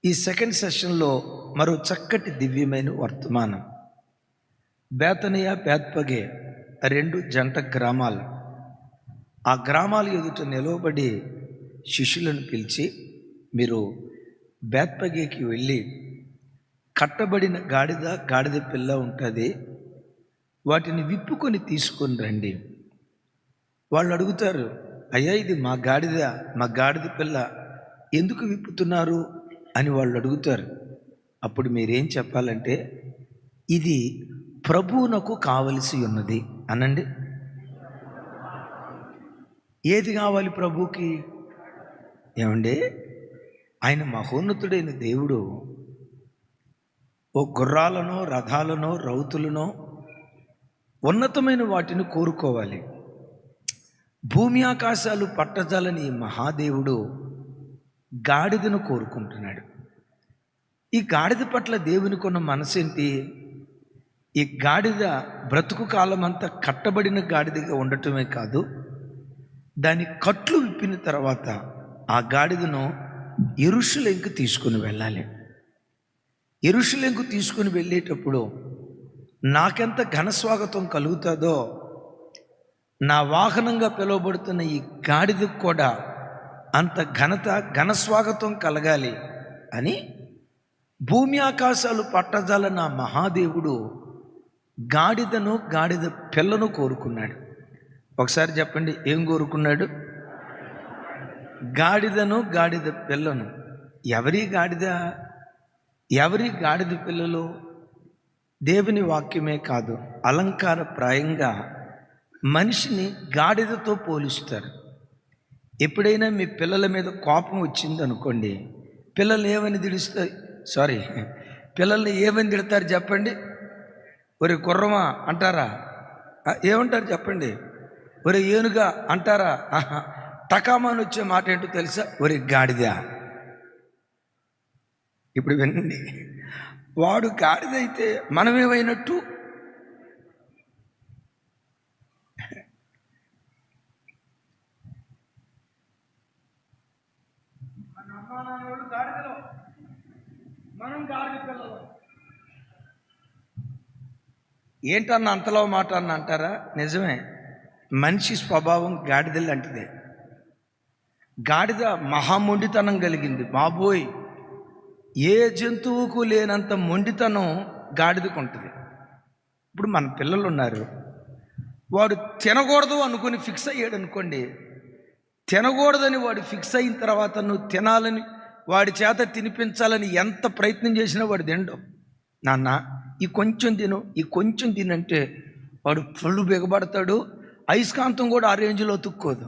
ఈ సెకండ్ సెషన్లో మరో చక్కటి దివ్యమైన వర్తమానం. బేతనియా, బేత్పగే రెండు జంట గ్రామాలు. ఆ గ్రామాల ఎదుట నిలవబడి శిష్యులను పిలిచి, మీరు బేత్పగేకి వెళ్ళి కట్టబడిన గాడిద పిల్ల ఉంటుంది, వాటిని విప్పుకొని తీసుకొని రండి. వాళ్ళు అడుగుతారు, అయ్యా ఇది మా గాడిద పిల్ల ఎందుకు విప్పుతున్నారు అని వాళ్ళు అడుగుతారు. అప్పుడు మీరేం చెప్పాలంటే, ఇది ప్రభువునకు కావలసి ఉన్నది అనండి. ఏది కావాలి ప్రభువుకి? ఏమండి, ఆయన మహోన్నతుడైన దేవుడు ఓ గుర్రాలనో, రథాలనో, రౌతులనో, ఉన్నతమైన వాటిని కోరుకోవాలి. భూమి ఆకాశాలు పట్టజాలని మహాదేవుడు గాడిదను కోరుకుంటున్నాడు. ఈ గాడిద పట్ల దేవునికి ఉన్న మనసేంటి? ఈ గాడిద బ్రతుకు కాలం అంతా కట్టబడిన గాడిదగా ఉండటమే కాదు, దాని కట్లు విప్పిన తర్వాత ఆ గాడిదను యెరూషలేముకు తీసుకుని వెళ్ళాలి. యెరూషలేముకు తీసుకుని వెళ్ళేటప్పుడు నాకెంత ఘనస్వాగతం కలుగుతుందో, నా వాహనంగా పిలువబడుతున్న ఈ గాడిదకు కూడా అంత ఘనస్వాగతం కలగాలి అని భూమి ఆకాశాలు పట్టజాల నా మహాదేవుడు గాడిద పిల్లను కోరుకున్నాడు. ఒకసారి చెప్పండి, ఏం కోరుకున్నాడు? గాడిద పిల్లను. ఎవరి గాడిద పిల్లలు? దేవుని వాక్యమే కాదు, అలంకార ప్రాయంగా మనిషిని గాడిదతో పోలుస్తారు. ఎప్పుడైనా మీ పిల్లల మీద కోపం వచ్చింది అనుకోండి, పిల్లల్ని ఏమని తిడతారు చెప్పండి? ఒరే గుర్రమా అంటారా? ఏమంటారు చెప్పండి? ఒరే ఏనుగా అంటారా? టకామాని వచ్చే మాట ఏంటో తెలుసా? ఒరే గాడిద. ఇప్పుడు వినండి, వాడు గాడిద అయితే మనమేమైనట్టు? గాడిదలో, మనం గాడిద పిల్లలు. ఏంటన్న అంతలో మాట అన్న అంటారా? నిజమే, మనిషి స్వభావం గాడిద లాంటిదే. గాడిద మహామొండితనం కలిగింది. బాబోయ్, ఏ జంతువుకు లేనంత మొండితనం గాడిదకు ఉంటుంది. ఇప్పుడు మన పిల్లలు ఉన్నారు, వాడు తినకూడదు అనుకుని ఫిక్స్ అయ్యాడు అనుకోండి, తినకూడదని వాడు ఫిక్స్ అయిన తర్వాత నువ్వు తినాలని, వాడి చేత తినిపించాలని ఎంత ప్రయత్నం చేసినా వాడు తినడం. నాన్న ఈ కొంచెం తినంటే వాడు ఫుల్ బిగబడతాడు. అయస్కాంతం కూడా ఆ రేంజ్లో తుక్కోదు.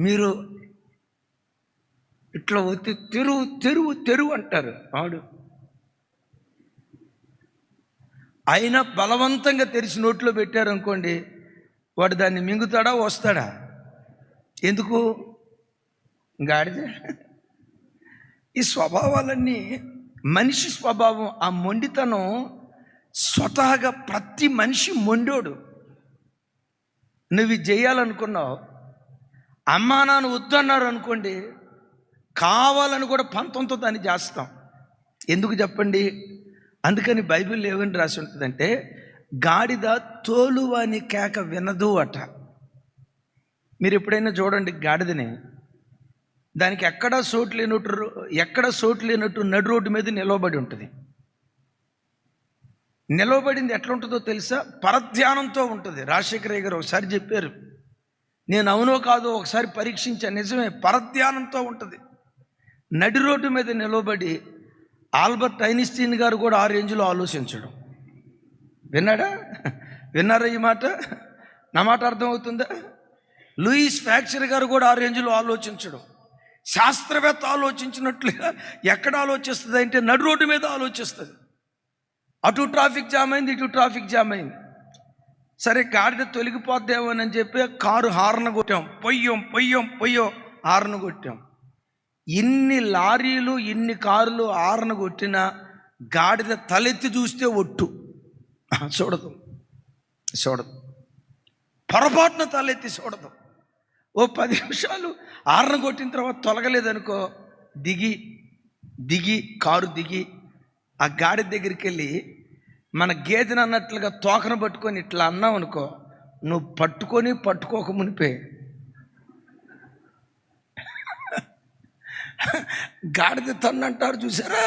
మీరు ఇట్లా తెరువు అంటారు. వాడు అయినా బలవంతంగా తెరిచి నోట్లో పెట్టారనుకోండి, వాడు దాన్ని మింగుతాడా వస్తాడా? ఎందుకు? గాడిద. ఈ స్వభావాలన్నీ మనిషి స్వభావం. ఆ మొండితనం స్వతహాగా ప్రతి మనిషి మొండోడు. నువ్వు ఇది చేయాలనుకున్నావు, అమ్మా నాన్న వద్దన్నారు అనుకోండి, కావాలని కూడా పంతంతో దాన్ని చేస్తాం. ఎందుకు చెప్పండి? అందుకని బైబిల్లో ఏమని రాసి ఉంటుందంటే, గాడిద తోలువాని కేక వినదు అట. మీరు ఎప్పుడైనా చూడండి గాడిదని, దానికి ఎక్కడా సోటు లేనట్టు నడు రోడ్డు మీద నిలవబడి ఉంటుంది. నిలవబడింది ఎట్లా ఉంటుందో తెలుసా? పరధ్యానంతో ఉంటుంది. రాజశేఖరయ్య గారు ఒకసారి చెప్పారు, నేను అవునో కాదో ఒకసారి పరీక్షించాను. నిజమే, పరధ్యానంతో ఉంటుంది. నడి రోడ్డు మీద నిలవబడి ఆల్బర్ట్ ఐన్స్టీన్ గారు కూడా ఆ రేంజ్లో ఆలోచించడం. విన్నారా ఈ మాట? నా మాట అర్థమవుతుందా? లూయిస్ ఫ్యాక్చర్ గారు కూడా ఆ రేంజ్లో ఆలోచించడం. శాస్త్రవేత్త ఆలోచించినట్లుగా ఎక్కడ ఆలోచిస్తుంది అంటే నడు రోడ్డు మీద ఆలోచిస్తుంది. అటు ట్రాఫిక్ జామ్ అయింది, ఇటు ట్రాఫిక్ జామ్ అయింది. సరే గాడిద తొలగిపోద్దేమోనని చెప్పి కారు హార్న్ కొట్టాం, పొయ్యం హార్న్ కొట్టాం. ఇన్ని లారీలు, ఇన్ని కారులు హార్న్ కొట్టినా గాడిద తలెత్తి చూస్తే ఒట్టు చూడదు. పొరపాటున తలెత్తి చూడదు. ఓ 10 నిమిషాలు హార్న్ కొట్టిన తర్వాత తొలగలేదనుకో, దిగి దిగి కారు దిగి ఆ గాడిద దగ్గరికి వెళ్ళి మన గేదెని అన్నట్లుగా తోకను పట్టుకొని ఇట్లా అన్నావు అనుకో, నువ్వు పట్టుకోక మునిపే గాడిద తన్ను అంటారు చూసారా,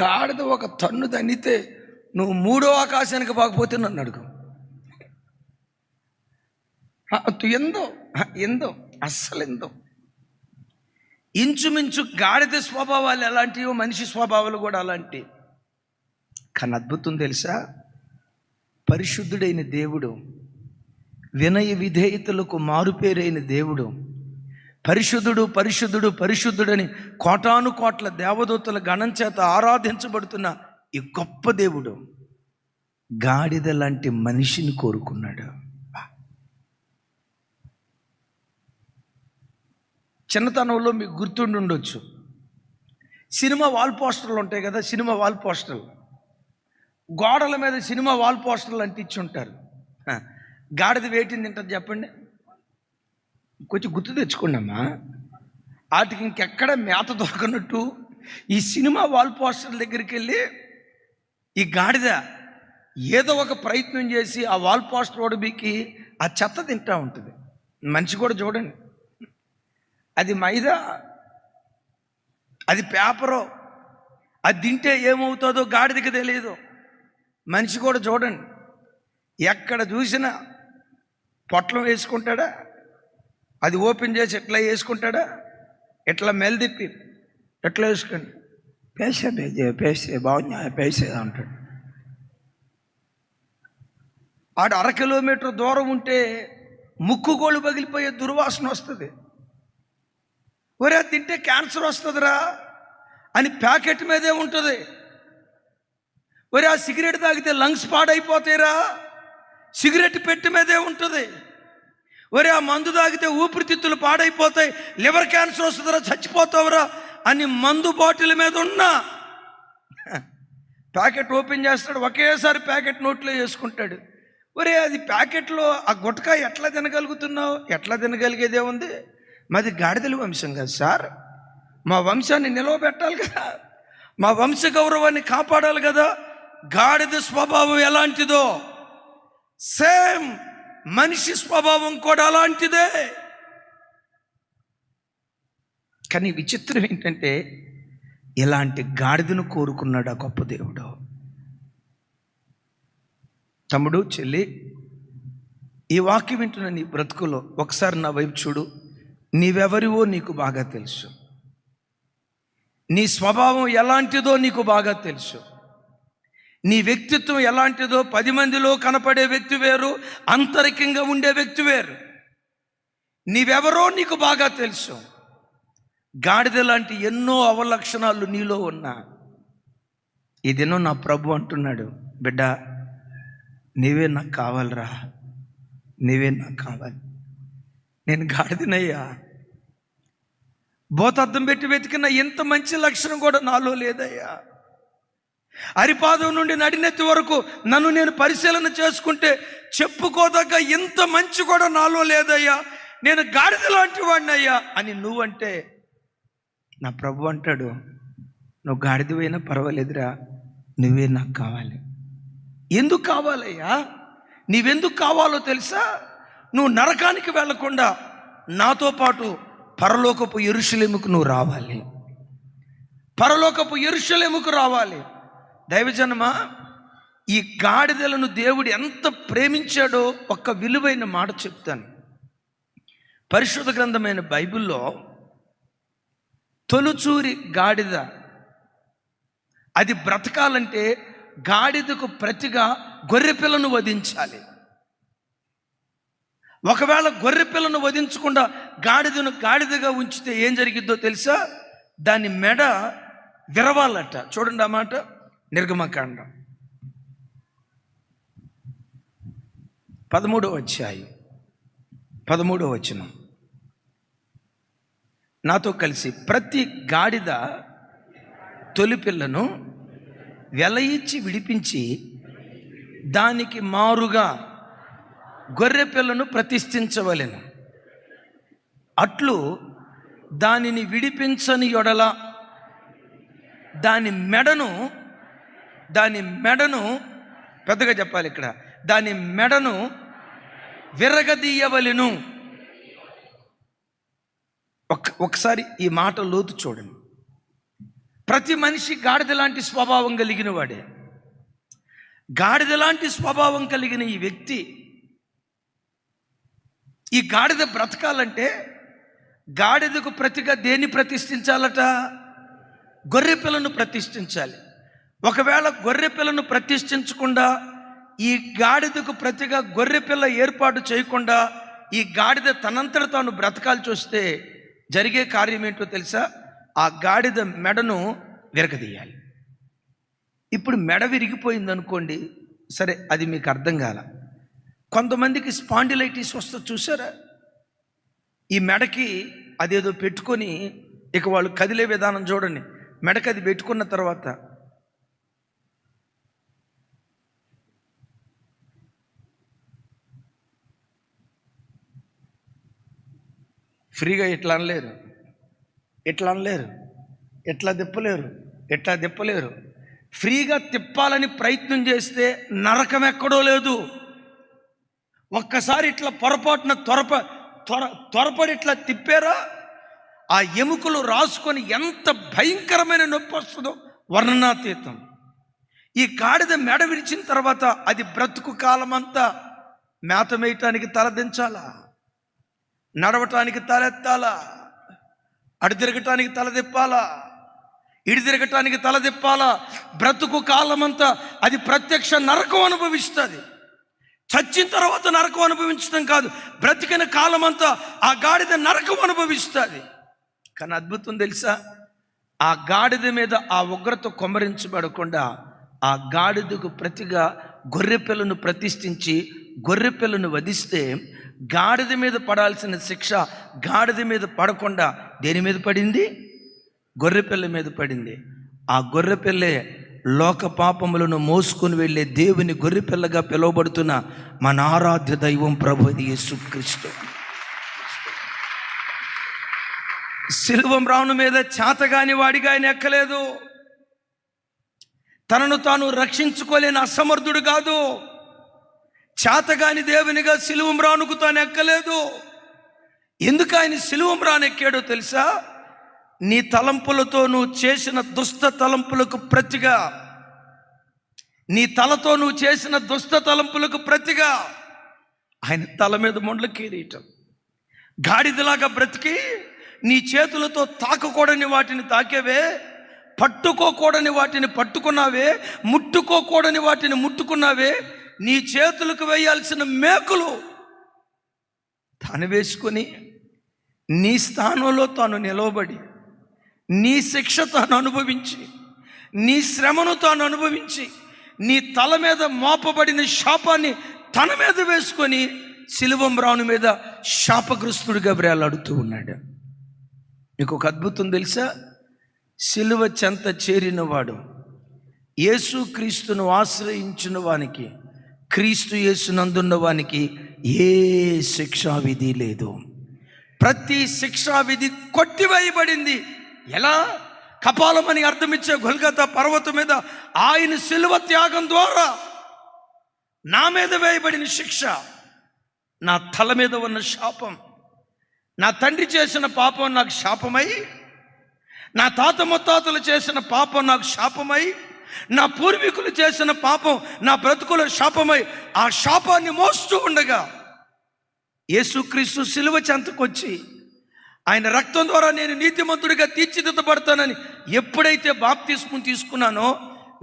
గాడిద ఒక తన్ను తన్నితే నువ్వు మూడో ఆకాశానికి పోకపోతే నన్ను అడుగు. ఎందో అస్సలు ఎందో. ఇంచుమించు గాడిద స్వభావాలు ఎలాంటివో మనిషి స్వభావాలు కూడా అలాంటివి. కానీ అద్భుతం తెలుసా, పరిశుద్ధుడైన దేవుడు, వినయ విధేయతలకు మారుపేరైన దేవుడు, పరిశుద్ధుడు పరిశుద్ధుడు పరిశుద్ధుడని కోటాను కోట్ల దేవదూతల గణం చేత ఆరాధించబడుతున్న ఈ గొప్ప దేవుడు గాడిద లాంటి మనిషిని కోరుకున్నాడు. చిన్నతనంలో మీకు గుర్తుండి ఉండొచ్చు, సినిమా వాల్ పోస్టర్లు ఉంటాయి కదా, సినిమా వాల్ పోస్టర్లు, గోడల మీద సినిమా వాల్ పోస్టర్లు అంటించి ఉంటారు. గాడిద వేటింది తింటుంది చెప్పండి, కొంచెం గుర్తు తెచ్చుకోండమ్మా. వాటికి ఇంకెక్కడ మేత దొరకనట్టు ఈ సినిమా వాల్ పోస్టర్ల దగ్గరికి వెళ్ళి ఈ గాడిద ఏదో ఒక ప్రయత్నం చేసి ఆ వాల్ పోస్టర్ ఓడబీకి ఆ చెత్త తింటూ ఉంటుంది. మనిషి కూడా చూడండి, అది మైదా, అది పేపరో, అది తింటే ఏమవుతుందో గాడిదకి తెలియదు. మనిషి కూడా చూడండి, ఎక్కడ చూసినా పొట్లం వేసుకుంటాడా, అది ఓపెన్ చేసి ఎట్లా వేసుకుంటాడా, ఎట్లా మెల్దిప్పి ఎట్లా వేసుకోండి, పేసే బాగుంది పేసే అంటాడు. ఆడు 1/2 కిలోమీటర్ దూరం ఉంటే ముక్కుగోళ్ళు పగిలిపోయే దుర్వాసన వస్తుంది. ఒరే తింటే క్యాన్సర్ వస్తుందిరా అని ప్యాకెట్ మీదే ఉంటుంది. ఒరే ఆ సిగరెట్ తాగితే లంగ్స్ పాడైపోతాయిరా, సిగరెట్ పెట్టి మీదే ఉంటుంది. ఒరే ఆ మందు తాగితే ఊపిరితిత్తులు పాడైపోతాయి, లివర్ క్యాన్సర్ వస్తుందిరా, చచ్చిపోతావురా అని మందు బాటిల్ మీద ఉన్న ప్యాకెట్ ఓపెన్ చేస్తాడు, ఒకేసారి ప్యాకెట్ నోట్లో వేసుకుంటాడు. ఒరే అది ప్యాకెట్లో ఆ గుట్కాయ ఎట్లా తినగలుగుతున్నావు, ఎట్లా తినగలిగేదే ఉంది, మాది గాడిదల వంశం కదా సార్, మా వంశాన్ని నిలవబెట్టాలి కదా, మా వంశ గౌరవాన్ని కాపాడాలి కదా. గాడిద స్వభావం ఎలాంటిదో సేమ్ మనిషి స్వభావం కూడా అలాంటిదే. కానీ విచిత్రం ఏంటంటే ఇలాంటి గాడిదను కోరుకున్నాడు ఆ గొప్ప దేవుడు. తమ్ముడు చెల్లి, ఈ వాక్యం వింటున్న నీ బ్రతుకులో ఒకసారి నా వైపు చూడు. నీవెవరివో నీకు బాగా తెలుసు, నీ స్వభావం ఎలాంటిదో నీకు బాగా తెలుసు, నీ వ్యక్తిత్వం ఎలాంటిదో 10 మందిలో కనపడే వ్యక్తి వేరు, ఆంతరికంగా ఉండే వ్యక్తి వేరు. నీవెవరో నీకు బాగా తెలుసు. గాడిద లాంటి ఎన్నో అవలక్షణాలు నీలో ఉన్నా ఈ దినం నా ప్రభు అంటున్నాడు, బిడ్డ నీవే నాకు కావాలిరా, నీవే నాకు కావాలి. నేను గాడిదనయ్యా, బోతద్దం పెట్టి వెతికిన ఎంత మంచి లక్షణం కూడా నాలో లేదయ్యా. అరిపాదం నుండి నడినెత్తి వరకు నన్ను నేను పరిశీలన చేసుకుంటే చెప్పుకోదగ్గ ఎంత మంచి కూడా నాలో లేదయ్యా, నేను గాడిద లాంటి వాడిని అయ్యా అని నువ్వంటే నా ప్రభు అంటాడు, నువ్వు గాడిదవైనా పర్వాలేదురా, నువ్వే నాకు కావాలి. ఎందుకు కావాలయ్యా, నీవెందుకు కావాలో తెలుసా? నువ్వు నరకానికి వెళ్లకుండా నాతో పాటు పరలోకపు యెరూషలేముకు నువ్వు రావాలి, పరలోకపు యెరూషలేముకు రావాలి. దైవజనమా, ఈ గాడిదలను దేవుడు ఎంత ప్రేమించాడో ఒక్క విలువైన మాట చెప్తాను. పరిశుద్ధ గ్రంథమైన బైబిల్లో తొలుచూరి గాడిద అది బ్రతకాలంటే గాడిదకు ప్రతిగా గొర్రెపిల్లను వధించాలి. ఒకవేళ గొర్రెపిల్లను వధించకుండా గాడిదను గాడిదగా ఉంచితే ఏం జరిగిద్దో తెలుసా? దాని మెడ విరవాలట. చూడండి ఆ మాట, నిర్గమకాండం 13వ అధ్యాయం 13వ వచనం. నాతో కలిసి, ప్రతి గాడిద తొలిపిల్లను వెలయిచ్చి విడిపించి దానికి మారుగా గొర్రె పిల్లను ప్రతిష్ఠించవలెను. అట్లు దానిని విడిపించని యొడల దాని మెడను పెద్దగా చెప్పాలి ఇక్కడ, దాని మెడను విరగదీయవలెను. ఒకసారి ఈ మాట లోతు చూడండి. ప్రతి మనిషి గాడిద లాంటి స్వభావం కలిగిన వాడే. గాడిద లాంటి స్వభావం కలిగిన ఈ వ్యక్తి, ఈ గాడిద బ్రతకాలంటే గాడిదకు ప్రతిగా దేన్ని ప్రతిష్ఠించాలట? గొర్రె పిల్లను ప్రతిష్ఠించాలి. ఒకవేళ గొర్రె పిల్లను ప్రతిష్ఠించకుండా, ఈ గాడిదకు ప్రతిగా గొర్రె పిల్ల ఏర్పాటు చేయకుండా ఈ గాడిద తనంతట తాను బ్రతకాల్సి వస్తే జరిగే కార్యం ఏంటో తెలుసా? ఆ గాడిద మెడను విరగదీయాలి. ఇప్పుడు మెడ విరిగిపోయింది అనుకోండి, సరే అది మీకు అర్థం కాల. కొంతమందికి స్పాండిలైటిస్ వస్తుంది చూసారా? ఈ మెడకి అదేదో పెట్టుకొని ఇక వాళ్ళు కదిలే విధానం చూడండి. మెడకి అది పెట్టుకున్న తర్వాత ఫ్రీగా ఎట్లా అనలేరు, ఎట్లా తిప్పలేరు. ఫ్రీగా తిప్పాలని ప్రయత్నం చేస్తే నరకం ఎక్కడో లేదు. ఒక్కసారి ఇట్లా పొరపాటున త్వరపడి ఇట్లా తిప్పారా, ఆ ఎముకలు రాసుకొని ఎంత భయంకరమైన నొప్పి వస్తుందో వర్ణనాతీతం. ఈ గాడిద మెడ విరిచిన తర్వాత అది బ్రతుకు కాలమంతా మేత మేయటానికి తలదించాలా, నడవటానికి తలెత్తాలా, అడు తిరగటానికి తలదిప్పాలా, ఇడి తిరగటానికి తలదిప్పాలా. బ్రతుకు కాలమంతా అది ప్రత్యక్ష నరకం అనుభవిస్తుంది. చచ్చిన తర్వాత నరకం అనుభవించడం కాదు, బ్రతికిన కాలమంతా ఆ గాడిద నరకం అనుభవిస్తుంది. కానీ అద్భుతం తెలుసా? ఆ గాడిద మీద ఆ ఉగ్రత కొమ్మరించబడకుండా ఆ గాడిదకు ప్రతిగా గొర్రె పిల్లను ప్రతిష్ఠించి గొర్రె పిల్లను వధిస్తే గాడిద మీద పడాల్సిన శిక్ష గాడిద మీద పడకుండా దేని మీద పడింది? గొర్రెపిల్ల మీద పడింది. ఆ గొర్రెపిల్లే లోక పాపములను మోసుకొని వెళ్ళే దేవుని గొర్రెపిల్లగా పిలువబడుతున్న మన ఆరాధ్య దైవం ప్రభు యేసుక్రీస్తు. సిలువ మ్రాను మీద చేతగాని వాడిగా ఆయన ఎక్కలేదు. తనను తాను రక్షించుకోలేని అసమర్థుడు కాదు. చేతగాని దేవునిగా సిలువ మ్రానుకు తాను ఎక్కలేదు. ఎందుకు ఆయన సిలువ మ్రాను ఎక్కాడో తెలుసా? నీ తలంపులతో నువ్వు చేసిన దుష్ట తలంపులకు ప్రతిగా, నీ తలతో నువ్వు చేసిన దుష్ట తలంపులకు ప్రతిగా ఆయన తల మీద మొండ్ల కిరీటం. గాడిదలాగా బ్రతికి నీ చేతులతో తాకకూడని వాటిని తాకేవే, పట్టుకోకూడని వాటిని పట్టుకున్నావే, ముట్టుకోకూడని వాటిని ముట్టుకున్నావే. నీ చేతులకు వేయాల్సిన మేకులు తాను వేసుకొని నీ స్థానంలో తాను నిలవబడి నీ శిక్ష తాను అనుభవించి నీ శ్రమను తాను అనుభవించి నీ తల మీద మోపబడిన శాపాన్ని తన మీద వేసుకొని సిలువ మ్రాను మీద శాపగ్రస్తుడిగా వేలాడుతూ ఉన్నాడు. నీకు ఒక అద్భుతం తెలుసా? సిలువ చెంత చేరిన వాడు, యేసు క్రీస్తును ఆశ్రయించిన వానికి, క్రీస్తు యేసునందున్న వానికి ఏ శిక్షా విధి లేదు. ప్రతి శిక్షా విధి కొట్టివేయబడింది. ఎలా? కపాలమని అర్థమిచ్చే గొల్గొతా పర్వతం మీద ఆయన సిలువ త్యాగం ద్వారా నా మీద వేయబడిన శిక్ష, నా తల మీద ఉన్న శాపం, నా తండ్రి చేసిన పాపం నాకు శాపమై, నా తాత ముత్తాతలు చేసిన పాపం నాకు శాపమై, నా పూర్వీకులు చేసిన పాపం నా బ్రతుకుల శాపమై, ఆ శాపాన్ని మోస్తూ ఉండగా యేసుక్రీస్తు సిలువ చెంతకొచ్చి ఆయన రక్తం ద్వారా నేను నీతిమంతుడిగా తీర్చిదిద్దబడతానని ఎప్పుడైతే బాప్తిస్మం తీసుకున్నానో,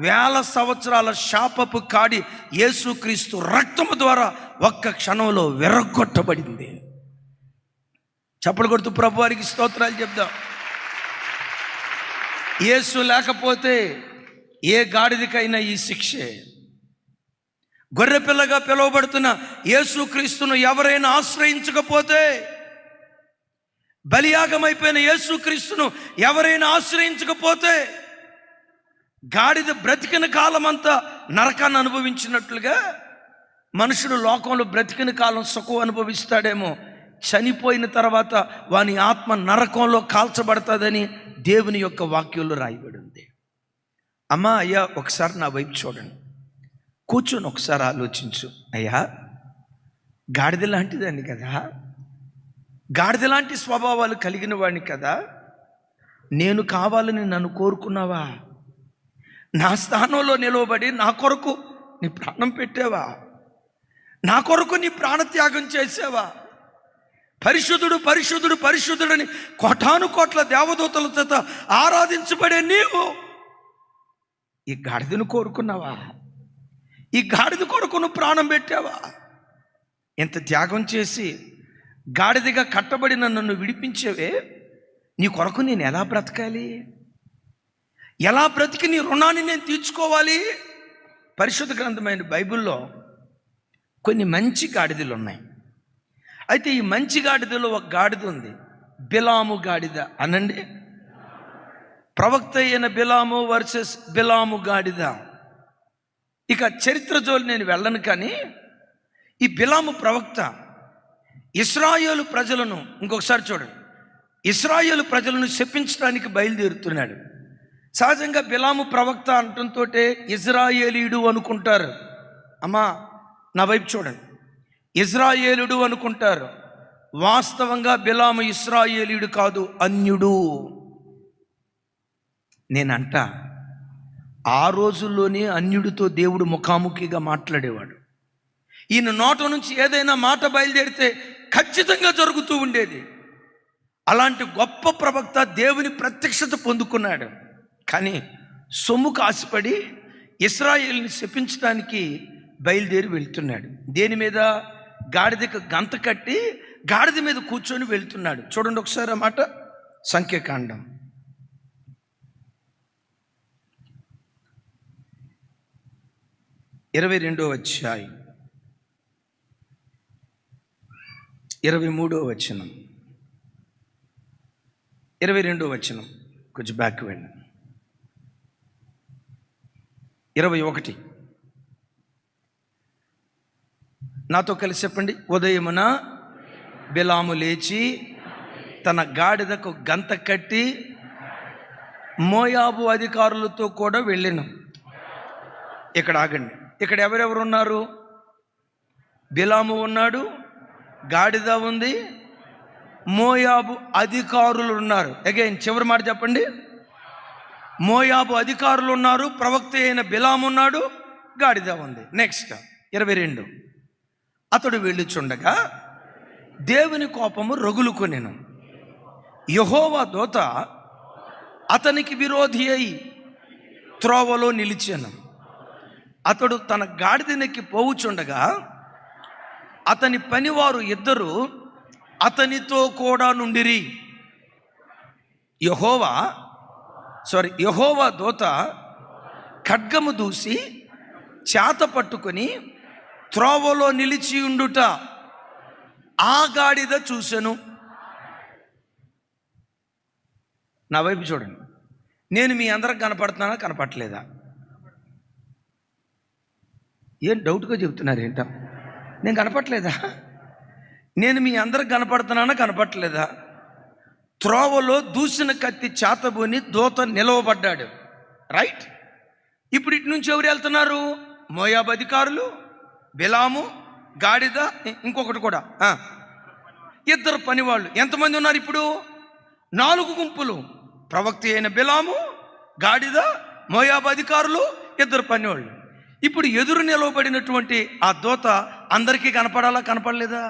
1000 సంవత్సరాల శాపపు కాడి యేసుక్రీస్తు రక్తము ద్వారా ఒక్క క్షణంలో విరగొట్టబడింది. చప్పలు కొడుతూ ప్రభు వారికి స్తోత్రాలు చెప్దాం. యేసు లేకపోతే ఏ గాడిదకైనా ఈ శిక్షే. గొర్రెపిల్లగా పిలువబడుతున్న యేసుక్రీస్తును ఎవరైనా ఆశ్రయించకపోతే, బలియాగమైపోయిన యేసుక్రీస్తును ఎవరైనా ఆశ్రయించకపోతే, గాడిద బ్రతికిన కాలమంతా నరకాన్ని అనుభవించినట్లుగా మనుషుడు లోకంలో బ్రతికిన కాలం సుఖం అనుభవిస్తాడేమో, చనిపోయిన తర్వాత వాని ఆత్మ నరకంలో కాల్చబడతాదని దేవుని యొక్క వాక్యంలో రాయబడి ఉంది. అమ్మా అయ్యా ఒకసారి నా వైపు చూడండి, కూర్చొని ఒకసారి ఆలోచించు. అయ్యా గాడిద లాంటిదాన్ని కదా, గాడిద లాంటి స్వభావాలు కలిగిన వాడిని కదా, నేను కావాలని నన్ను కోరుకున్నావా? నా స్థానంలో నిలవబడి నా కొరకు నీ ప్రాణం పెట్టావా? నా కొరకు నీ ప్రాణత్యాగం చేసావా? పరిశుద్ధుడు పరిశుద్ధుడు పరిశుద్ధుడని కోటాను కోట్ల దేవదూతల చేత ఆరాధించబడే నీవు ఈ గాడిదను కోరుకున్నావా? ఈ గాడిద కొరకు నువ్వు ప్రాణం పెట్టావా? ఎంత త్యాగం చేసి గాడిదగా కట్టబడిన నన్ను విడిపించేవే, నీ కొరకు నేను ఎలా బ్రతకాలి? ఎలా బ్రతికి నీ రుణాన్ని నేను తీర్చుకోవాలి? పరిశుద్ధ గ్రంథమైన బైబిల్లో కొన్ని మంచి గాడిదలు ఉన్నాయి. అయితే ఈ మంచి గాడిదలో ఒక గాడిద ఉంది, బిలాము గాడిద అనండి. ప్రవక్త అయిన బిలాము వర్సెస్ బిలాము గాడిద. ఇక చరిత్ర జోలి నేను వెళ్ళను, కానీ ఈ బిలాము ప్రవక్త ఇశ్రాయేలు ప్రజలను, ఇంకొకసారి చూడండి, ఇశ్రాయేలు ప్రజలను శపించడానికి బయలుదేరుతున్నాడు. సహజంగా బిలాము ప్రవక్త అంటంతో ఇజ్రాయేలీయుడు అనుకుంటారు. అమ్మా నా వైపు చూడండి, ఇజ్రాయేలుడు అనుకుంటారు. వాస్తవంగా బిలాము ఇశ్రాయేలీయుడు కాదు, అన్యుడు. నేనంట ఆ రోజుల్లోనే అన్యుడితో దేవుడు ముఖాముఖిగా మాట్లాడేవాడు. ఈయన నోట నుంచి ఏదైనా మాట బయలుదేరితే ఖచ్చితంగా జరుగుతూ ఉండేది. అలాంటి గొప్ప ప్రవక్త దేవుని ప్రత్యక్షత పొందుకున్నాడు. కానీ సొమ్ముకు ఆశపడి ఇశ్రాయేలుని శపించడానికి బయలుదేరి వెళ్తున్నాడు. దేని మీద? గాడిదకు గంత కట్టి గాడిద మీద కూర్చొని వెళ్తున్నాడు. చూడండి ఒకసారి ఆ మాట, సంఖ్యాకాండం 22వ అధ్యాయం 23వ వచనం, 22వ వచనం, కొంచెం బ్యాక్ వెళ్ళండి. 21 నాతో కలిసి చెప్పండి. ఉదయమున బిలాము లేచి తన గాడిదకు గంత కట్టి మోయాబు అధికారులతో కూడా వెళ్ళాను. ఇక్కడ ఆగండి, ఇక్కడ ఎవరెవరు ఉన్నారు? బిలాము ఉన్నాడు, గాడిద ఉంది, మోయాబు అధికారులు ఉన్నారు. అగైన్ చివరి మాట చెప్పండి. మోయాబు అధికారులు ఉన్నారు, ప్రవక్త అయిన బిలాము ఉన్నాడు, గాడిద ఉంది. నెక్స్ట్ 22, అతడు వెళ్ళుచుండగా దేవుని కోపము రగులుకొనెను. యెహోవా దూత అతనికి విరోధి అయి త్రోవలో నిలిచాను. అతడు తన గాడిదనెక్కి పోవుచుండగా అతని పనివారు ఇద్దరు అతనితో కూడా నుండిరి. యెహోవా దూత ఖడ్గము దూసి చేత పట్టుకొని త్రోవలో నిలిచి ఉండుట ఆ గాడిద చూసెను. నా వైపు చూడండి. నేను మీ అందరికి కనపడుతున్నానా, కనపడలేదా? ఏం డౌట్గా చెబుతున్నారు ఏంట? నేను కనపడలేదా? నేను మీ అందరికి కనపడుతున్నానా, కనపడలేదా? త్రోవలో దూసిన కత్తి చేతబోని దూత నిలవబడ్డాడు. రైట్. ఇప్పుడు ఇటు నుంచి ఎవరు వెళ్తున్నారు? మోయాబు అధికారులు, బిలాము, గాడిద, ఇంకొకటి కూడా ఇద్దరు పనివాళ్ళు. ఎంతమంది ఉన్నారు ఇప్పుడు? 4 గుంపులు. ప్రవక్త అయిన బిలాము, గాడిద, మోయాబు అధికారులు, ఇద్దరు పనివాళ్ళు. ఇప్పుడు ఎదురు నిలవబడినటువంటి ఆ దూత అందరికీ కనపడాలా, కనపడలేదా?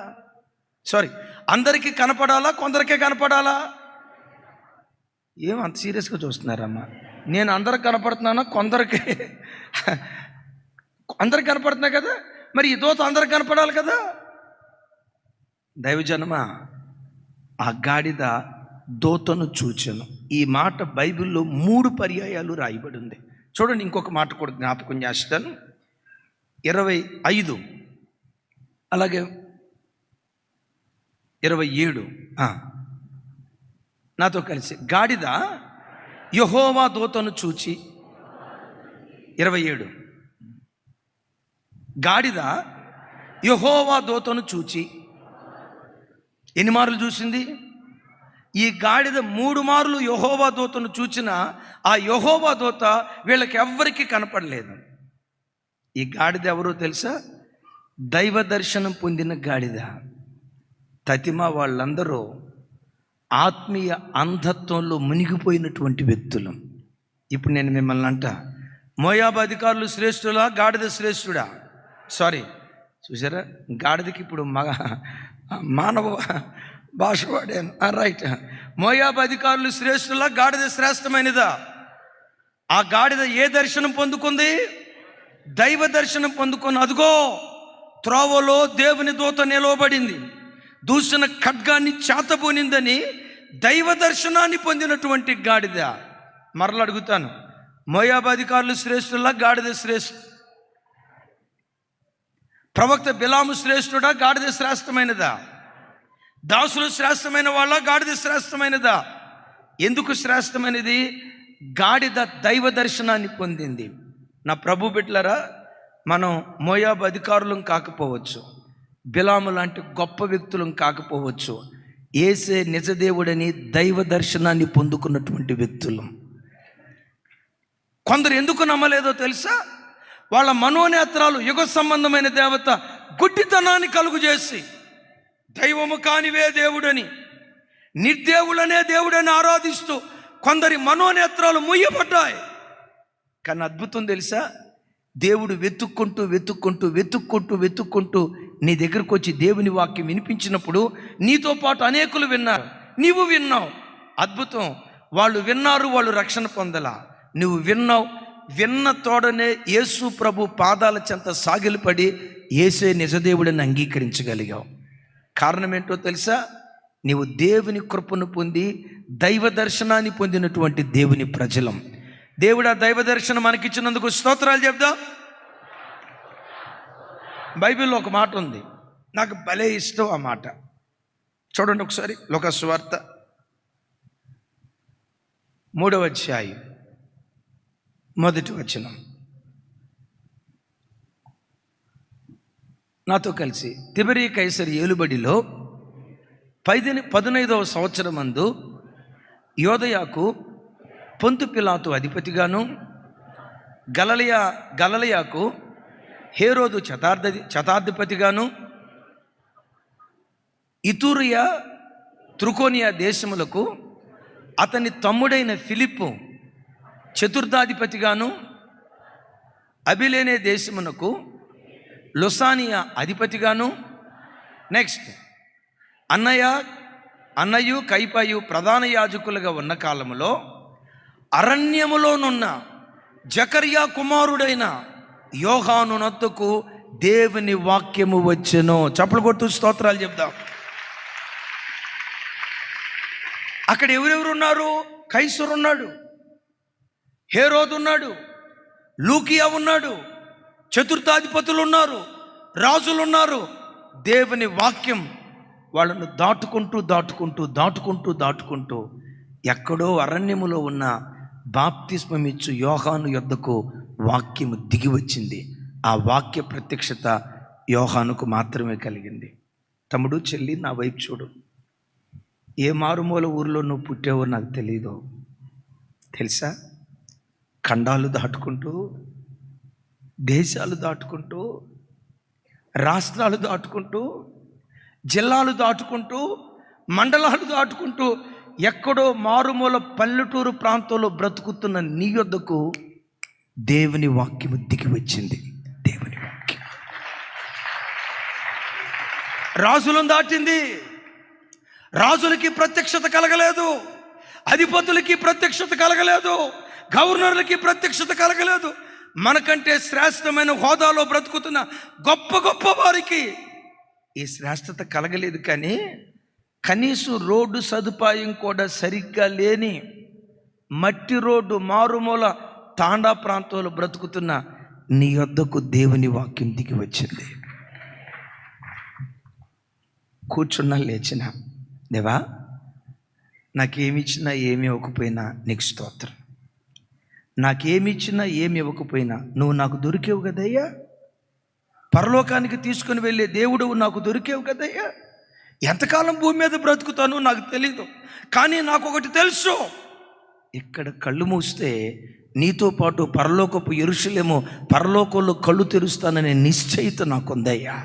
అందరికీ కనపడాలా, కొందరికే కనపడాలా? ఏం అంత సీరియస్గా చూస్తున్నారమ్మా? నేను అందరికి కనపడుతున్నానా, కొందరికి? అందరికి కనపడుతున్నా కదా, మరి ఈ దూత అందరికి కనపడాలి కదా. దైవజనమా, ఆ గాడిద దూతను చూచెను. ఈ మాట బైబిల్లో 3 పర్యాయాలు రాయబడి ఉంది. చూడండి, ఇంకొక మాట కూడా జ్ఞాపకం చేస్తాను. 25 అలాగే 27 నాతో కలిసి. గాడిద యెహోవా దూతను చూచి, 27 గాడిద యెహోవా దూతను చూచి. ఎన్ని మార్లు చూసింది? ఈ గాడిద 3 మార్లు యెహోవా దూతను చూచిన ఆ యెహోవా దూత వీళ్ళకి ఎవ్వరికీ కనపడలేదు. ఈ గాడిద ఎవరో తెలుసా? దైవ దర్శనం పొందిన గాడిద. తతిమ వాళ్ళందరూ ఆత్మీయ అంధత్వంలో మునిగిపోయినటువంటి వ్యక్తులు. ఇప్పుడు నేను మిమ్మల్ని అంట, మోయాబు అధికారులు శ్రేష్ఠులా, గాడిద శ్రేష్ఠుడా? సారీ, చూసారా, గాడిదకి ఇప్పుడు మానవ భాష వాడాను. రైట్. మోయాబు అధికారులు శ్రేష్ఠులా, గాడిద శ్రేష్టమైనదా? ఆ గాడిద ఏ దర్శనం పొందుకుంది? దైవ దర్శనం పొందుకొని అదిగో త్రోవలో దేవుని దూత నిలవబడింది, దూషణ ఖడ్గాన్ని చేతబూనిందని దైవ దర్శనాన్ని పొందినటువంటి గాడిద. మరలా అడుగుతాను, మోయాబు అధికారులు శ్రేష్ఠులా, గాడిద శ్రేష్ఠ? ప్రవక్త బిలాము శ్రేష్ఠుడా, గాడిద శ్రేష్టమైనదా? దాసులు శ్రేష్టమైన వాళ్ళ, గాడిద శ్రేష్టమైనదా? ఎందుకు శ్రేష్టమైనది? గాడిద దైవ దర్శనాన్ని పొందింది. నా ప్రభు బిడ్డలారా, మనం మోయాబు అధికారులం కాకపోవచ్చు, బిలాము లాంటి గొప్ప వ్యక్తులం కాకపోవచ్చు, యేసే నిజదేవుడని దైవ దర్శనాన్ని పొందుకున్నటువంటి వ్యక్తులం. కొందరు ఎందుకు నమ్మలేదో తెలుసా? వాళ్ళ మనోనేత్రాలు యుగ సంబంధమైన దేవత గుడ్డితనాన్ని కలుగు చేసి దైవము కానివే దేవుడని, నిర్దేవుడనే దేవుడని ఆరాధిస్తూ కొందరి మనోనేత్రాలు ముయ్యబడ్డాయి. కానీ అద్భుతం తెలుసా? దేవుడు వెతుక్కుంటూ వెతుక్కుంటూ వెతుక్కుంటూ వెతుక్కుంటూ నీ దగ్గరకు వచ్చి దేవుని వాక్యం వినిపించినప్పుడు నీతో పాటు అనేకులు విన్నారు, నీవు విన్నావు. అద్భుతం. వాళ్ళు విన్నారు, వాళ్ళు రక్షణ పొందలా. నువ్వు విన్నావు, విన్న తోడనే యేసు ప్రభు పాదాల చెంత సాగిలపడి యేసే నిజదేవుడిని అంగీకరించగలిగావు. కారణం ఏంటో తెలుసా? నీవు దేవుని కృపను పొంది దైవ దర్శనాన్ని పొందినటువంటి దేవుని ప్రజలం. దేవుడు ఆ దైవ దర్శనం మనకిచ్చినందుకు స్తోత్రాలు చెప్దాం. బైబిల్లో ఒక మాట ఉంది, నాకు భలే ఇష్టం ఆ మాట. చూడండి ఒకసారి, లోకా సువార్త 3వ అధ్యాయం 1వ వచనం. నాతో కలిసి, తిబెరీ కైసరు ఏలుబడిలో 15వ సంవత్సరమందు యోదయాకు పొంతు పిలాతు అధిపతిగాను, గలలియాకు హేరోదు శతాధిపతిగాను, ఇతూరియా త్రుకోనియా దేశములకు అతని తమ్ముడైన ఫిలిప్పు చతుర్థాధిపతిగాను, అబిలేనే దేశమునకు లుసానియా అధిపతిగాను, నెక్స్ట్ అన్నయు కైపయు ప్రధాన యాజకులుగా ఉన్న కాలములో అరణ్యములోనున్న జకర్యా కుమారుడైన యోహాను నొద్దకు దేవుని వాక్యము వచ్చెను. చప్పలు కొట్టు స్తోత్రాలు చెప్దాం. అక్కడ ఎవరెవరు ఉన్నారు? కైసరు ఉన్నాడు, హేరోదు ఉన్నాడు, లూకియా ఉన్నాడు, చతుర్థాధిపతులు ఉన్నారు, రాజులు ఉన్నారు. దేవుని వాక్యం వాళ్ళను దాటుకుంటూ దాటుకుంటూ దాటుకుంటూ దాటుకుంటూ ఎక్కడో అరణ్యములో ఉన్న బాప్తిస్మం ఇచ్చు యోహాను యొద్దకు వాక్యము దిగి వచ్చింది. ఆ వాక్య ప్రత్యక్షత యోహానుకు మాత్రమే కలిగింది. తమ్ముడు, చెల్లి, నా వైపు చూడు. ఏ మారుమూల ఊరిలో నువ్వు పుట్టావో నాకు తెలియదు, తెలుసా? ఖండాలు దాటుకుంటూ, దేశాలు దాటుకుంటూ, రాష్ట్రాలు దాటుకుంటూ, జిల్లాలు దాటుకుంటూ, మండలాలు దాటుకుంటూ ఎక్కడో మారుమూల పల్లెటూరు ప్రాంతంలో బ్రతుకుతున్న నీ యొద్దకు దేవుని వాక్యము దిగి వచ్చింది. దేవుని వాక్యం రాజులను దాటింది. రాజులకి ప్రత్యక్షత కలగలేదు, అధిపతులకి ప్రత్యక్షత కలగలేదు, గవర్నర్లకి ప్రత్యక్షత కలగలేదు. మనకంటే శ్రేష్టమైన హోదాలో బ్రతుకుతున్న గొప్ప గొప్ప వారికి ఈ శ్రేష్టత కలగలేదు. కానీ కనీసం రోడ్డు సదుపాయం కూడా సరిగ్గా లేని మట్టి రోడ్డు మారుమూల తాండా ప్రాంతంలో బ్రతుకుతున్న నీ వద్దకు దేవుని వాక్యం దిగి వచ్చింది. కూర్చున్నా లేచిన, దేవా నాకేమిచ్చినా ఏమి ఇవ్వకపోయినా నీకు స్తోత్రం. నాకేమిచ్చినా ఏమి ఇవ్వకపోయినా నువ్వు నాకు దొరికేవు కదయ్యా. పరలోకానికి తీసుకుని వెళ్ళే దేవుడు నాకు దొరికేవు కదయ్యా. ఎంతకాలం భూమి మీద బ్రతుకుతానో నాకు తెలీదు, కానీ నాకు ఒకటి తెలుసు, ఇక్కడ కళ్ళు మూస్తే నీతో పాటు పరలోకపు యెరూషలేము, పరలోకంలో కళ్ళు తెరుస్తాననే నిశ్చయిత నాకుందయ్యా.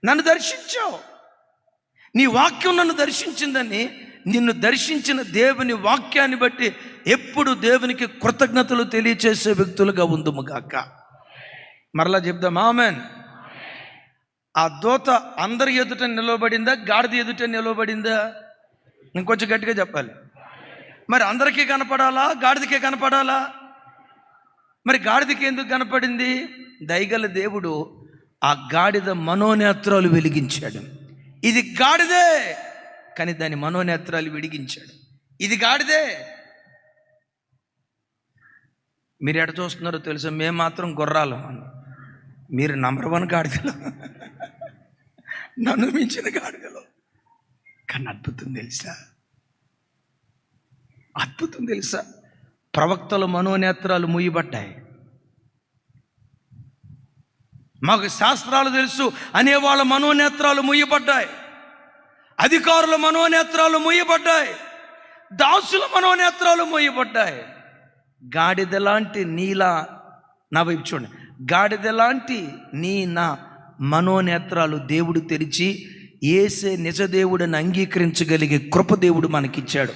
నన్ను దర్శించావు, నీ వాక్యం నన్ను దర్శించిందని, నిన్ను దర్శించిన దేవుని వాక్యాన్ని బట్టి ఎప్పుడు దేవునికి కృతజ్ఞతలు తెలియచేసే వ్యక్తులుగా ఉందుముగాక. మరలా చెప్దాం ఆమెన్. ఆ దూత అందరి ఎదుట నిలవబడిందా, గాడిద ఎదుట నిలవబడిందా? ఇంకొంచెం గట్టిగా చెప్పాలి. మరి అందరికీ కనపడాలా, గాడిదకే కనపడాలా? మరి గాడిదకి ఎందుకు కనపడింది? దయగల దేవుడు ఆ గాడిద మనోనేత్రాలు వెలిగించాడు. ఇది గాడిదే, కానీ దాని మనోనేత్రాలు వెలిగించాడు. ఇది గాడిదే. మీరు ఎట చూస్తున్నారో తెలుసా? మేము మాత్రం గుర్రాలం, మీరు నంబర్ 1 గాడిదలో, నన్ను మించిన గాడిదలో. కానీ అద్భుతం తెలుసా, అద్భుతం తెలుసా, ప్రవక్తల మనోనేత్రాలు మూయబడ్డాయి. మాకు శాస్త్రాలు తెలుసు అనేవాళ్ళ మనోనేత్రాలు మూయబడ్డాయి, అధికారుల మనోనేత్రాలు మూయబడ్డాయి, దాసుల మనోనేత్రాలు మూయబడ్డాయి. గాడిద లాంటి నీలా, నా వైపు చూడండి, గాడిద లాంటి నా మనోనేత్రాలు దేవుడు తెరిచి యేసే నిజదేవుడిని అంగీకరించగలిగే కృప దేవుడు మనకిచ్చాడు.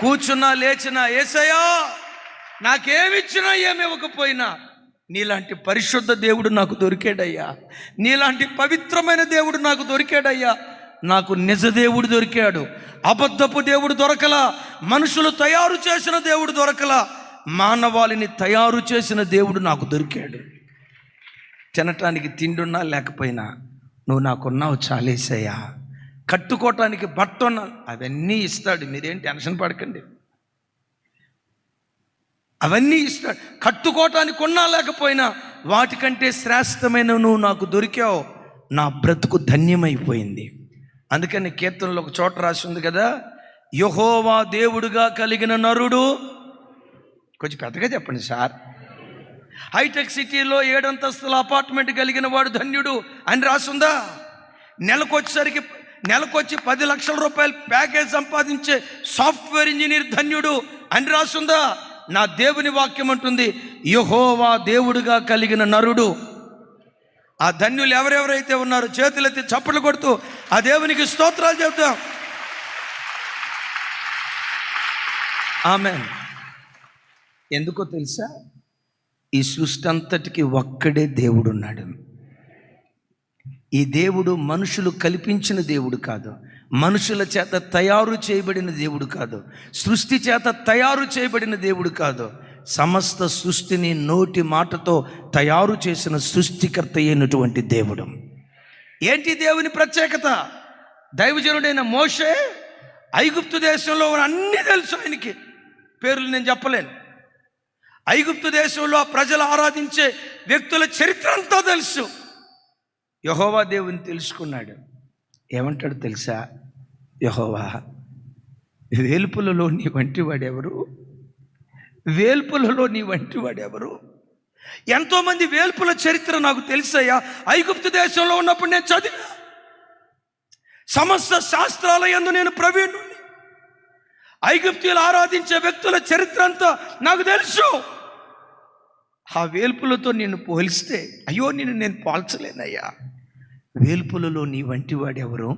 కూర్చున్నా లేచినా యేసయ్యా నాకేమిచ్చినా ఏమివ్వకపోయినా నీలాంటి పరిశుద్ధ దేవుడు నాకు దొరికాడయ్యా, నీలాంటి పవిత్రమైన దేవుడు నాకు దొరికాడయ్యా. నాకు నిజ దేవుడు దొరికాడు, అబద్ధపు దేవుడు దొరకలా, మనుషులు తయారు చేసిన దేవుడు దొరకలా, మానవాళిని తయారు చేసిన దేవుడు నాకు దొరికాడు. తినటానికి తిండున్నా లేకపోయినా నువ్వు నాకున్నావు చాలేసయ్యా. కట్టుకోవటానికి బట్ట ఉన్నా అవన్నీ ఇస్తాడు, మీరేం టెన్షన్ పడకండి, అవన్నీ ఇస్తాడు. కట్టుకోవటానికి ఉన్నా లేకపోయినా వాటికంటే శ్రేష్టమైన నువ్వు నాకు దొరికావు, నా బ్రతుకు ధన్యమైపోయింది. అందుకని కీర్తనలో ఒక చోట రాసి ఉంది కదా, యెహోవా దేవుడుగా కలిగిన నరుడు, కొంచెం పెద్దగా చెప్పండి సార్, హైటెక్ సిటీలో 7 అంతస్తుల అపార్ట్మెంట్ కలిగిన వాడు ధన్యుడు అని రాసుందా? నెలకొచ్చి 10 లక్షల రూపాయలు ప్యాకేజ్ సంపాదించే సాఫ్ట్వేర్ ఇంజనీర్ ధన్యుడు అని రాసుందా? నా దేవుని వాక్యం అంటుంది, యెహోవా దేవుడుగా కలిగిన నరుడు. ఆ ధన్యులు ఎవరెవరైతే ఉన్నారో చేతులెత్తి చప్పట్లు కొడుతూ ఆ దేవునికి స్తోత్రాలు చెప్తాం. ఆమేన్. ఎందుకో తెలుసా? ఈ సృష్టి అంతటికి ఒక్కడే దేవుడు ఉన్నాడు. ఈ దేవుడు మనుషులు కల్పించిన దేవుడు కాదు, మనుషుల చేత తయారు చేయబడిన దేవుడు కాదు, సృష్టి చేత తయారు చేయబడిన దేవుడు కాదు, సమస్త సృష్టిని నోటి మాటతో తయారు చేసిన సృష్టికర్త అయినటువంటి దేవుడు. ఏంటి దేవుని ప్రత్యేకత? దైవజనుడైన మోషే ఐగుప్తు దేశంలో అన్నీ తెలుసు ఆయనకి, పేర్లు నేను చెప్పలేను. ఐగుప్తు దేశంలో ప్రజలు ఆరాధించే వ్యక్తుల చరిత్ర అంతా తెలుసు. యెహోవా దేవుని తెలుసుకున్నాడు. ఏమంటాడు తెలుసా? యెహోవా, వేల్పులలో నీ వంటి వాడెవరు? వేల్పులలో నీ వంటి వాడెవరు? ఎంతోమంది వేల్పుల చరిత్ర నాకు తెలుసయ్యా. ఐగుప్తు దేశంలో ఉన్నప్పుడు నేను చదివా, సమస్త శాస్త్రాల యందు నేను ప్రవీణుని. ఐగుప్తులు ఆరాధించే వ్యక్తుల చరిత్ర అంతా నాకు తెలుసు. ఆ వేల్పులతో నిన్ను పోలిస్తే అయ్యో నిన్ను నేను పోల్చలేనయ్యా. వేల్పులలో నీ వంటి వాడెవరు?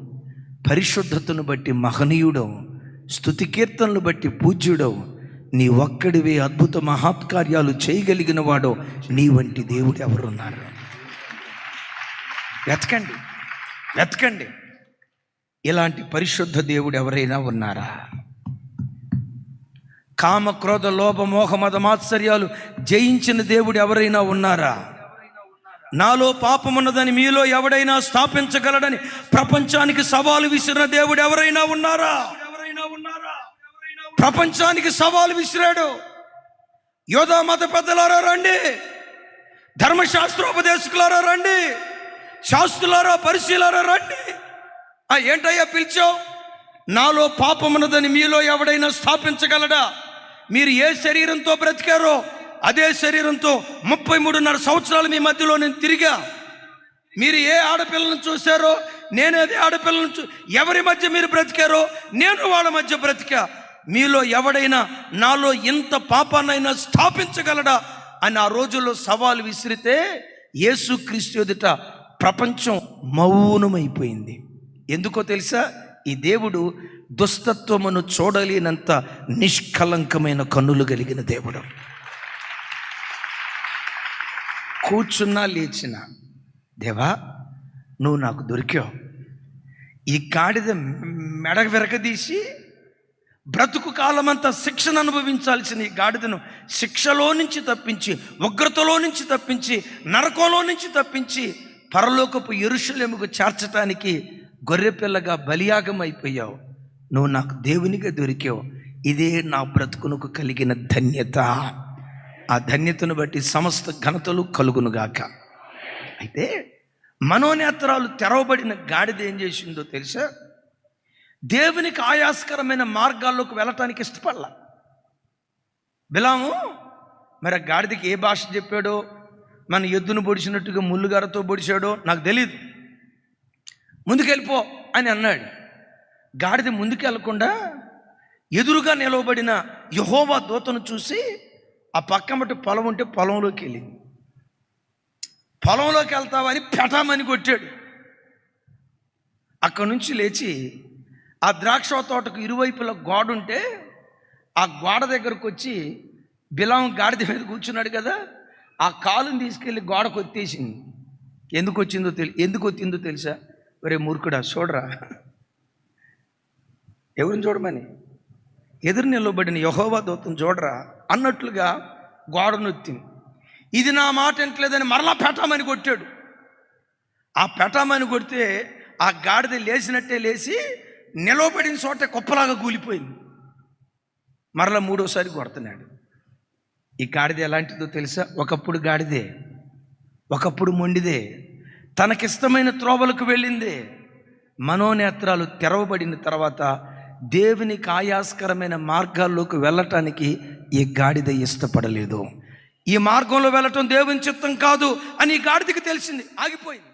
పరిశుద్ధతను బట్టి మహనీయుడవు, స్తుతి కీర్తనలు బట్టి పూజ్యుడవు, నీ ఒక్కడివే అద్భుత మహత్కార్యాలు చేయగలిగిన వాడో, నీ వంటి దేవుడు ఎవరున్నారు? వెతకండి, వెతకండి. ఇలాంటి పరిశుద్ధ దేవుడు ఎవరైనా ఉన్నారా? కామ క్రోధ లోభ మోహ మద మాత్సర్యాలు జయించిన దేవుడు ఎవరైనా ఉన్నారా? నాలో పాపమున్నదని మీలో ఎవడైనా స్థాపించగలడని ప్రపంచానికి సవాలు విసిరిన దేవుడు ఎవరైనా ఉన్నారా? ప్రపంచానికి సవాలు విసిరాడు. యోధా మత పెద్దలారా రండి, ధర్మశాస్త్రోపదేశకులారా రండి, శాస్త్రులారా పరిశీలారా రండి. ఏంటయ్యా పిలిచావు? నాలో పాపమున్నదని మీలో ఎవడైనా స్థాపించగలడా? మీరు ఏ శరీరంతో బ్రతికారో అదే శరీరంతో 33.5 సంవత్సరాలు మీ మధ్యలో నేను తిరిగా. మీరు ఏ ఆడపిల్లను చూశారో, నేనేది ఆడపిల్లలను ఎవరి మధ్య మీరు బ్రతికారో నేను వాళ్ళ మధ్య బ్రతికా. మీలో ఎవడైనా నాలో ఇంత పాపాన్నైనా స్థాపించగలడా అని ఆ రోజుల్లో సవాలు విసిరితే యేసుక్రీస్తు ఎదుట ప్రపంచం మౌనమైపోయింది. ఎందుకో తెలుసా? ఈ దేవుడు దుష్టత్వమును చూడలేనంత నిష్కలంకమైన కన్నులు కలిగిన దేవుడు. కూర్చున్నా లేచినా, దేవా నువ్వు నాకు దొరికావు. ఈ గాడిద మెడ విరగదీసి బ్రతుకు కాలమంతా శిక్షను అనుభవించాల్సిన ఈ గాడిదను శిక్షలో నుంచి తప్పించి, ఉగ్రతలో నుంచి తప్పించి, నరకంలో నుంచి తప్పించి పరలోకపు యెరూషలేముకు చేర్చటానికి గొర్రెపిల్లగా బలియాగం అయిపోయావు. నువ్వు నాకు దేవునిగా దొరికావు. ఇదే నా బ్రతుకునకు కలిగిన ధన్యత. ఆ ధన్యతను బట్టి సమస్త ఘనతలు కలుగునుగాక. అయితే మనోనేత్రాలు తెరవబడిన గాడిద ఏం చేసిందో తెలుసా? దేవునికి ఆయాస్కరమైన మార్గాల్లోకి వెళ్ళటానికి ఇష్టపడలా. బిలాము మరి ఆ గాడిదకి ఏ భాష చెప్పాడో, మన ఎద్దును పొడిచినట్టుగా ముళ్ళుగారతో పొడిచాడో నాకు తెలియదు. ముందుకెళ్ళిపో అని అన్నాడు. గాడిద ముందుకెళ్ళకుండా ఎదురుగా నిలవబడిన యెహోవా దూతను చూసి ఆ పక్కమటి పొలం ఉంటే పొలంలోకి వెళ్ళింది. పొలంలోకి వెళ్తావని పెటామని కొట్టాడు. అక్కడి నుంచి లేచి ఆ ద్రాక్ష తోటకు ఇరువైపుల గోడ ఉంటే ఆ గోడ దగ్గరకు వచ్చి బిలాము గాడిద మీద కూర్చున్నాడు కదా, ఆ కాలుని తీసుకెళ్ళి గోడకు ఒత్తేసింది. ఎందుకు వచ్చిందో తెలుసా? ఒరే మూర్ఖుడా, చూడరా, ఎవరిని చూడమని, ఎదురు నిలబడిన యెహోవా దూతను చూడరా అన్నట్లుగా గోడను ఒత్తింది. ఇది నా మాట ఎంటలేదని మరలా పెటామని కొట్టాడు. ఆ పెటామని కొడితే ఆ గాడిద లేచినట్టే లేచి నిలవబడిన చోట కుప్పలాగా కూలిపోయింది. మరలా మూడోసారి కొడుతున్నాడు. ఈ గాడిద ఎలాంటిదో తెలుసా? ఒకప్పుడు గాడిదే, ఒకప్పుడు మొండిదే, తనకిష్టమైన త్రోవలకు వెళ్ళిందే. మనోనేత్రాలు తెరవబడిన తర్వాత దేవునికి ఆయాస్కరమైన మార్గాల్లోకి వెళ్ళటానికి ఈ గాడిద ఇష్టపడలేదు. ఈ మార్గంలో వెళ్ళటం దేవుని చిత్తం కాదు అని ఈ గాడిదకి తెలిసింది, ఆగిపోయింది.